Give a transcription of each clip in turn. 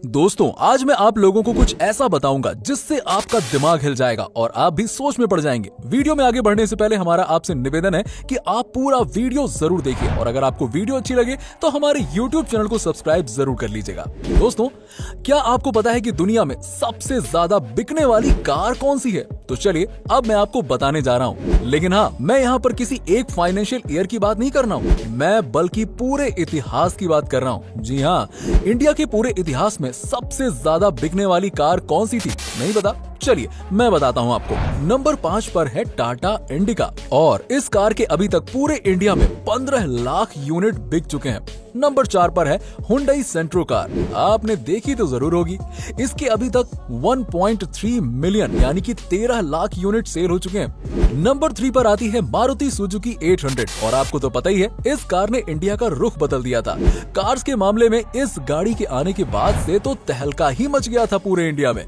दोस्तों आज मैं आप लोगों को कुछ ऐसा बताऊंगा जिससे आपका दिमाग हिल जाएगा और आप भी सोच में पड़ जाएंगे। वीडियो में आगे बढ़ने से पहले हमारा आपसे निवेदन है कि आप पूरा वीडियो जरूर देखिए और अगर आपको वीडियो अच्छी लगे तो हमारे YouTube चैनल को सब्सक्राइब जरूर कर लीजिएगा। दोस्तों क्या आपको पता है कि दुनिया में सबसे ज्यादा बिकने वाली कार कौन सी है? तो चलिए अब मैं आपको बताने जा रहा हूँ। लेकिन हाँ, मैं यहाँ पर किसी एक फाइनेंशियल ईयर की बात नहीं कर रहा हूँ, मैं बल्कि पूरे इतिहास की बात कर रहा हूँ। जी हाँ, इंडिया के पूरे इतिहास में सबसे ज्यादा बिकने वाली कार कौन सी थी? नहीं पता? चलिए मैं बताता हूँ आपको। नंबर 5 पर है टाटा इंडिका और इस कार के अभी तक पूरे इंडिया में 15 लाख यूनिट बिक चुके हैं। नंबर 4 पर है हुंडई सेंट्रो कार, आपने देखी तो जरूर होगी। इसके अभी तक 1.3 मिलियन यानी कि 13 लाख यूनिट सेल हो चुके हैं। नंबर 3 पर आती है मारुति सुजुकी 800 और आपको तो पता ही है इस कार ने इंडिया का रुख बदल दिया था। कार्स के मामले में इस गाड़ी के आने के बाद से तो तहलका ही मच गया था पूरे इंडिया में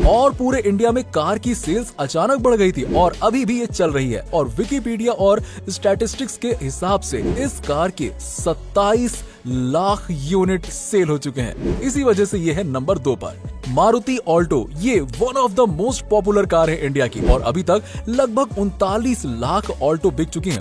और पूरे इंडिया में कार की सेल्स अचानक बढ़ गई थी और अभी भी ये चल रही है। और विकिपीडिया और स्टैटिस्टिक्स के हिसाब से इस कार के 27 लाख यूनिट सेल हो चुके हैं। इसी वजह से ये है नंबर 2 पर। मारुति ऑल्टो ये one of the most popular car है इंडिया की और अभी तक लगभग 39 लाख ऑल्टो बिक चुकी हैं।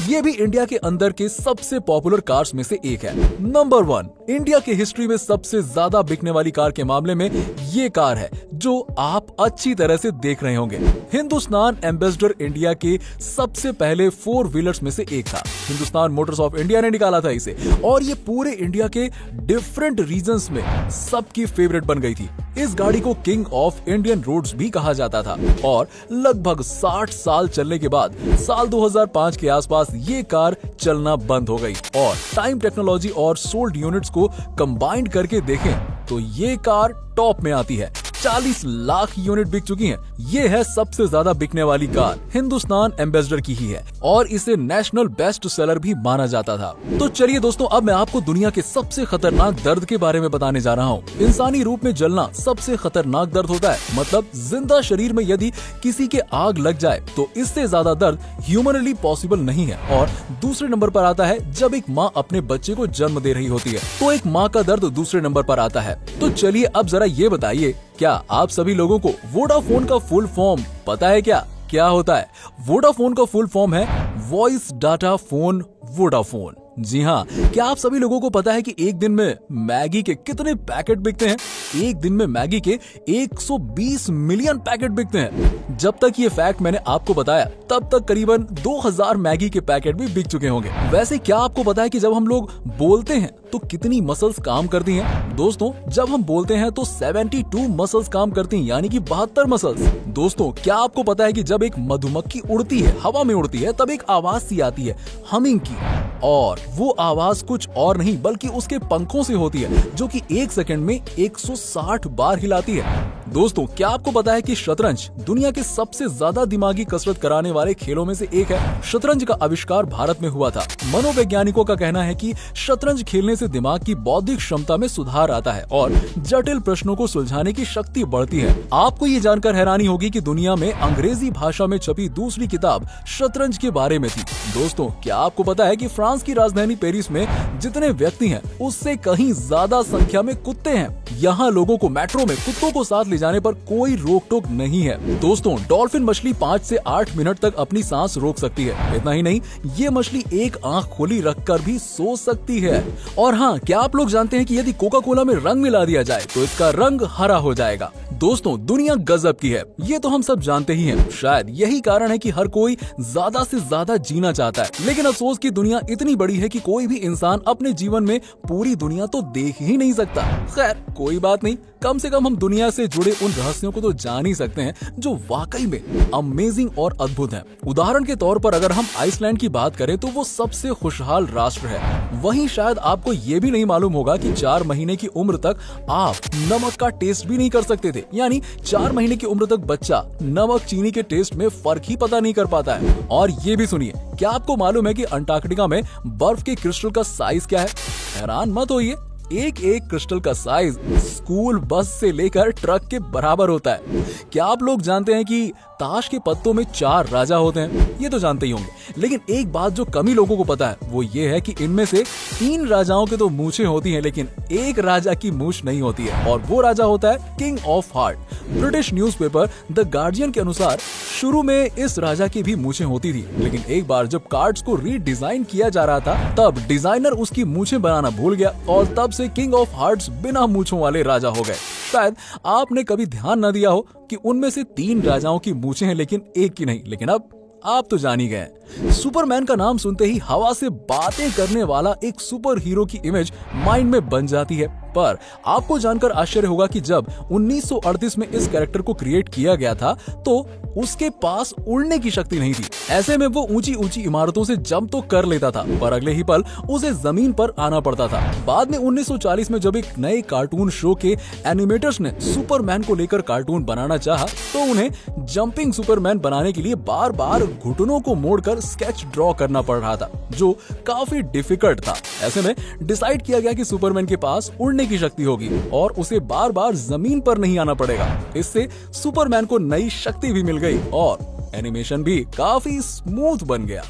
ये भी इंडिया के अंदर के सबसे पॉपुलर कार्स में से एक है। नंबर 1 इंडिया के हिस्ट्री में सबसे ज्यादा बिकने वाली कार के मामले में ये कार है जो आप अच्छी तरह से देख रहे होंगे। हिंदुस्तान एम्बेसडर इंडिया के सबसे पहले 4 व्हीलर्स में से एक था। हिंदुस्तान मोटर्स ऑफ इंडिया ने निकाला था इसे और ये पूरे इंडिया के डिफरेंट रीजन्स में सबकी फेवरेट बन गई थी। इस गाड़ी को किंग ऑफ इंडियन रोड्स भी कहा जाता था और लगभग 60 साल चलने के बाद साल 2005 के आसपास ये कार चलना बंद हो गई और टाइम टेक्नोलॉजी और सोल्ड यूनिट्स को कंबाइंड करके देखें तो ये कार टॉप में आती है। 40 लाख यूनिट बिक चुकी हैं। ये है सबसे ज्यादा बिकने वाली कार, हिंदुस्तान एम्बेसडर की ही है और इसे नेशनल बेस्ट सेलर भी माना जाता था। तो चलिए दोस्तों अब मैं आपको दुनिया के सबसे खतरनाक दर्द के बारे में बताने जा रहा हूँ। इंसानी रूप में जलना सबसे खतरनाक दर्द होता है, मतलब जिंदा शरीर में यदि किसी के आग लग जाए तो इससे ज्यादा दर्द ह्यूमनली पॉसिबल नहीं है। और दूसरे नंबर पर आता है जब एक माँ अपने बच्चे को जन्म दे रही होती है तो एक माँ का दर्द दूसरे नंबर पर आता है। तो चलिए अब जरा ये बताइए, क्या आप सभी लोगों को वोडाफोन का फुल फॉर्म पता है? क्या होता है? वोडाफोन का फुल फॉर्म है वॉइस डाटा फोन वोडाफोन। जी हाँ, क्या आप सभी लोगों को पता है कि एक दिन में मैगी के कितने पैकेट बिकते हैं? एक दिन में मैगी के 120 मिलियन पैकेट बिकते हैं। जब तक ये फैक्ट मैंने आपको बताया तब तक करीबन 2000 मैगी के पैकेट भी बिक चुके होंगे। वैसे क्या आपको पता है कि जब हम लोग बोलते हैं तो कितनी मसल्स काम करती हैं? दोस्तों जब हम बोलते हैं तो 72 मसल्स काम करती हैं, यानी कि 72 मसल्स। दोस्तों क्या आपको पता है कि जब एक मधुमक्खी उड़ती है, हवा में उड़ती है, तब एक आवाज सी आती है हमिंग की, और वो आवाज कुछ और नहीं बल्कि उसके पंखों से होती है जो कि 1 सेकंड में 160 बार हिलाती है। दोस्तों क्या आपको पता है कि शतरंज दुनिया के सबसे ज्यादा दिमागी कसरत कराने वाले खेलों में से एक है? शतरंज का आविष्कार भारत में हुआ था। मनोवैज्ञानिकों का कहना है कि शतरंज खेलने से दिमाग की बौद्धिक क्षमता में सुधार आता है और जटिल प्रश्नों को सुलझाने की शक्ति बढ़ती है। आपको ये जानकर हैरानी होगी कि दुनिया में अंग्रेजी भाषा में छपी दूसरी किताब शतरंज के बारे में थी। दोस्तों क्या आपको पता है कि फ्रांस की राजधानी पेरिस में जितने व्यक्ति हैं उससे कहीं ज्यादा संख्या में कुत्ते हैं। यहाँ लोगों को मेट्रो में कुत्तों को साथ ले जाने पर कोई रोक टोक नहीं है। दोस्तों डॉल्फिन मछली 5 से 8 मिनट तक अपनी सांस रोक सकती है। इतना ही नहीं, ये मछली एक आंख खोली रखकर भी सो सकती है। और हाँ, क्या आप लोग जानते हैं कि यदि कोका कोला में रंग मिला दिया जाए तो इसका रंग हरा हो जाएगा? दोस्तों दुनिया गजब की है, ये तो हम सब जानते ही हैं। शायद यही कारण है कि हर कोई ज्यादा से ज्यादा जीना चाहता है, लेकिन अफसोस की दुनिया इतनी बड़ी है कि कोई भी इंसान अपने जीवन में पूरी दुनिया तो देख ही नहीं सकता। खैर कोई बात नहीं, कम से कम हम दुनिया से जुड़े उन रहस्यों को तो जान ही सकते हैं जो वाकई में अमेजिंग और अद्भुत हैं। उदाहरण के तौर पर अगर हम आइसलैंड की बात करें तो वो सबसे खुशहाल राष्ट्र है। वहीं शायद आपको ये भी नहीं मालूम होगा कि 4 महीने की उम्र तक आप नमक का टेस्ट भी नहीं कर सकते थे, यानी 4 महीने की उम्र तक बच्चा नमक चीनी के टेस्ट में फर्क ही पता नहीं कर पाता है। और ये भी सुनिए, क्या आपको मालूम है कि अंटार्कटिका में बर्फ के क्रिस्टल का साइज क्या है? हैरान मत होइए, एक एक क्रिस्टल का साइज स्कूल बस से लेकर ट्रक के बराबर होता है। क्या आप लोग जानते हैं कि ताश के पत्तों में 4 राजा होते हैं? ये तो जानते ही होंगे, लेकिन एक बात जो कम ही लोगों को पता है वो ये है कि इनमें से 3 राजाओं के तो मूछें होती हैं, लेकिन एक राजा की मूछ नहीं होती है, और वो राजा होता है king of heart. British newspaper the guardian के अनुसार शुरू में इस राजा की भी मूछें होती थी, लेकिन एक बार जब कार्ड्स को रीडिजाइन किया जा रहा था तब डिजाइनर उसकी मूछें बनाना भूल गया और तब से किंग ऑफ हार्ट्स बिना मूछों वाले राजा हो गए। शायद आपने कभी ध्यान न दिया हो कि उनमें से 3 राजाओं की मूछें हैं लेकिन एक की नहीं, लेकिन अब आप तो जान ही गए। सुपरमैन का नाम सुनते ही हवा से बातें करने वाला एक सुपर हीरो की इमेज माइंड में बन जाती है, पर आपको जानकर आश्चर्य होगा कि जब 1938 में इस कैरेक्टर को क्रिएट किया गया था तो उसके पास उड़ने की शक्ति नहीं थी। ऐसे में वो ऊंची ऊंची इमारतों से जंप तो कर लेता था, पर अगले ही पल उसे जमीन पर आना पड़ता था। बाद में 1940 में जब एक नए कार्टून शो के एनिमेटर्स ने सुपरमैन को लेकर कार्टून बनाना चाहा तो उन्हें जंपिंग सुपरमैन बनाने के लिए बार बार घुटनों को मोड़कर स्केच ड्रॉ करना पड़ रहा था, जो काफी डिफिकल्ट था। ऐसे में डिसाइड किया गया कि सुपरमैन के पास उड़ने की शक्ति होगी और उसे बार बार जमीन पर नहीं आना पड़ेगा। इससे सुपरमैन को नई शक्ति भी मिल गई और एनिमेशन भी काफी स्मूथ बन गया।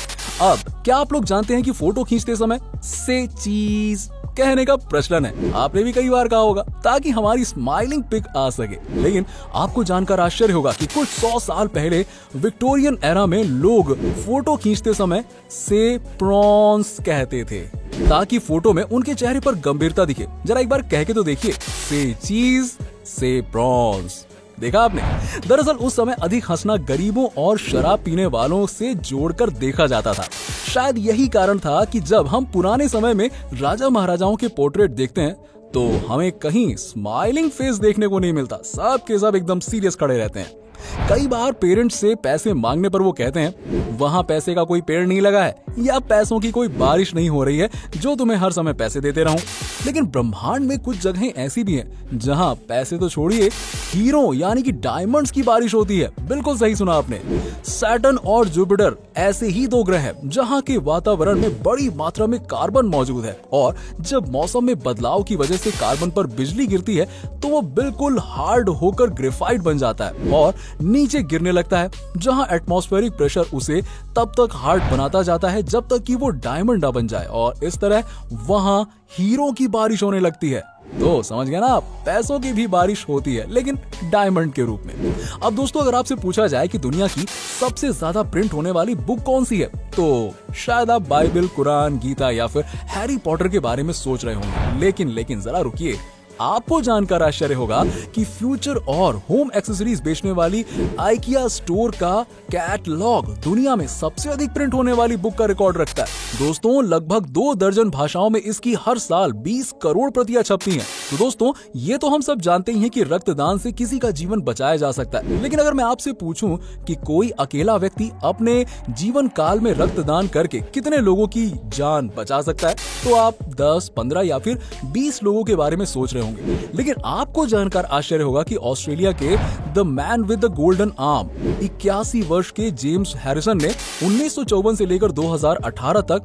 अब क्या आप लोग जानते हैं कि फोटो खींचते समय से चीज कहने का प्रचलन है? आपने भी कई बार कहा होगा ताकि हमारी स्माइलिंग पिक आ सके, लेकिन आपको जानकर आश्चर्य होगा कि कुछ 100 साल पहले विक्टोरियन एरा में लोग फोटो खींचते समय से प्रॉन्स कहते थे ताकि फोटो में उनके चेहरे पर गंभीरता दिखे। जरा एक बार कह के तो देखिए, से चीज से प्रॉन्स। देखा आपने? दरअसल उस समय अधिक हंसना गरीबों और शराब पीने वालों से जोड़कर देखा जाता था। शायद यही कारण था कि जब हम पुराने समय में राजा महाराजाओं के पोर्ट्रेट देखते हैं तो हमें कहीं स्माइलिंग फेस देखने को नहीं मिलता। सब के सब एकदम सीरियस खड़े रहते हैं। कई बार पेरेंट्स से पैसे मांगने पर वो कहते हैं वहाँ पैसे का कोई पेड़ नहीं लगा है या पैसों की कोई बारिश नहीं हो रही है जो तुम्हें हर समय पैसे देते रहूं। लेकिन ब्रह्मांड में कुछ जगहें ऐसी भी हैं जहां पैसे तो छोड़िए, हीरो यानी कि डायमंड्स की बारिश होती है। बिल्कुल सही सुना आपने। सैटर्न और जुपिटर ऐसे ही 2 ग्रह हैं जहां के वातावरण में बड़ी मात्रा में कार्बन मौजूद है, और जब मौसम में बदलाव की वजह से कार्बन पर बिजली गिरती है तो वो बिल्कुल हार्ड होकर ग्रेफाइट बन जाता है और नीचे गिरने लगता है, जहां एटमॉस्फेरिक प्रेशर उसे तब तक हार्ड बनाता जाता है जब तक कि वो डायमंड ना बन जाए, और इस तरह वहां हीरो की बारिश होने लगती है। तो समझ गए ना आप, पैसों की भी बारिश होती है लेकिन डायमंड के रूप में। अब दोस्तों, अगर आपसे पूछा जाए कि दुनिया की सबसे ज्यादा प्रिंट होने वाली बुक कौन सी है तो शायद आप बाइबल, कुरान, गीता या फिर हैरी पॉटर के बारे में सोच रहे होंगे। लेकिन जरा रुकिए, आपको जानकर आश्चर्य होगा कि फ्यूचर और होम एक्सेसरीज बेचने वाली आइकिया स्टोर का कैटलॉग दुनिया में सबसे अधिक प्रिंट होने वाली बुक का रिकॉर्ड रखता है। दोस्तों, लगभग 2 दर्जन भाषाओं में इसकी हर साल 20 करोड़ प्रतियां छपती हैं। तो दोस्तों, ये तो हम सब जानते ही हैं कि रक्तदान से किसी का जीवन बचाया जा सकता है, लेकिन अगर मैं आपसे पूछूं कि कोई अकेला व्यक्ति अपने जीवन काल में रक्तदान करके कितने लोगों की जान बचा सकता है, तो आप 10, 15 या फिर 20 लोगों के बारे में सोच रहे होंगे। लेकिन आपको जानकर आश्चर्य होगा कि ऑस्ट्रेलिया के the man with the golden arm 81 वर्ष के जेम्स हैरिसन ने 1954 से लेकर 2018 तक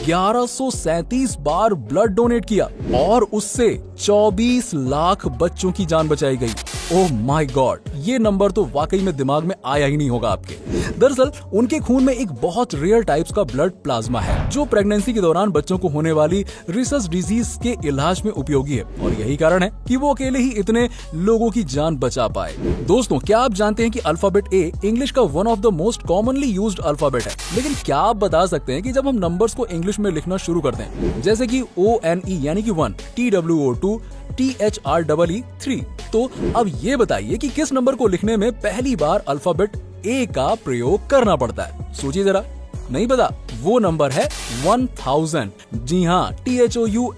1137 बार ब्लड डोनेट किया और उससे 24 लाख बच्चों की जान बचाई गई। ओह माय गॉड, ये नंबर तो वाकई में दिमाग में आया ही नहीं होगा आपके। दरअसल उनके खून में एक बहुत रेयर टाइप्स का ब्लड प्लाज्मा है जो प्रेगनेंसी के दौरान बच्चों को होने वाली रिसस डिजीज के इलाज में उपयोगी है, और यही कारण है कि वो अकेले ही इतने लोगों की जान बचा पाए। दोस्तों, क्या आप जानते हैं कि अल्फाबेट ए इंग्लिश का one of the most commonly used alphabet है? लेकिन क्या आप बता सकते हैं कि जब हम नंबर्स को इंग्लिश में लिखना शुरू करते हैं, जैसे कि ONE यानी कि 1, TWO 2, THREE 3, तो अब ये बताइए कि किस नंबर को लिखने में पहली बार अल्फाबेट ए का प्रयोग करना पड़ता है? सोचिए जरा। नहीं पता? वो नंबर है 1000। जी हाँ, THOUSAND।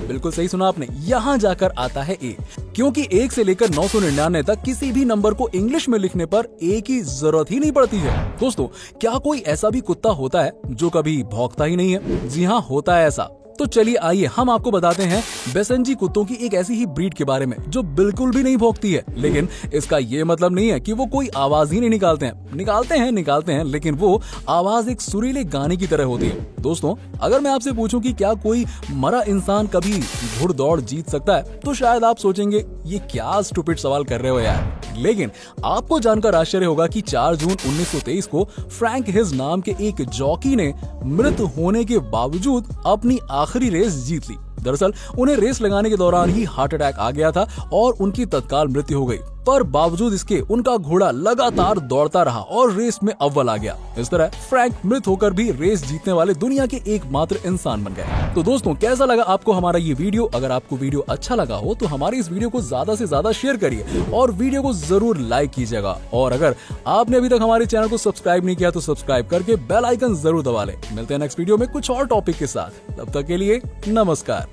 बिल्कुल सही सुना आपने, यहाँ जाकर आता है ए, क्योंकि 1 से लेकर 999 तक किसी भी नंबर को इंग्लिश में लिखने पर ए की जरूरत ही नहीं पड़ती है। दोस्तों, क्या कोई ऐसा भी कुत्ता होता है जो कभी भौंकता ही नहीं है? जी हाँ, होता है ऐसा। तो चलिए आइए हम आपको बताते हैं बेसेंजी कुत्तों की एक ऐसी ही ब्रीड के बारे में जो बिल्कुल भी नहीं भौंकती है, लेकिन इसका ये मतलब नहीं है कि वो कोई आवाज ही नहीं निकालते हैं, लेकिन वो आवाज एक सुरीले गाने की तरह होती है। दोस्तों, अगर मैं आपसे पूछूं कि क्या कोई मरा इंसान कभी घुड़दौड़ जीत सकता है, तो शायद आप सोचेंगे ये क्या स्टूपिड सवाल कर रहे हो यार। लेकिन आपको जानकर आश्चर्य होगा कि 4 जून 1923 को फ्रैंक हिज नाम के एक जॉकी ने मृत होने के बावजूद अपनी आखिरी रेस जीत ली। दरअसल उन्हें रेस लगाने के दौरान ही हार्ट अटैक आ गया था और उनकी तत्काल मृत्यु हो गई, पर बावजूद इसके उनका घोड़ा लगातार दौड़ता रहा और रेस में अव्वल आ गया। इस तरह फ्रैंक मृत होकर भी रेस जीतने वाले दुनिया के एकमात्र इंसान बन गए। तो दोस्तों, कैसा लगा आपको हमारा ये वीडियो? अगर आपको वीडियो अच्छा लगा हो तो हमारी इस वीडियो को ज्यादा से ज्यादा शेयर करिए और वीडियो को जरूर लाइक कीजिएगा। और अगर आपने अभी तक हमारे चैनल को सब्सक्राइब नहीं किया तो सब्सक्राइब करके बेल आइकन जरूर दबा लें। मिलते हैं नेक्स्ट वीडियो में कुछ और टॉपिक के साथ। तब तक के लिए नमस्कार।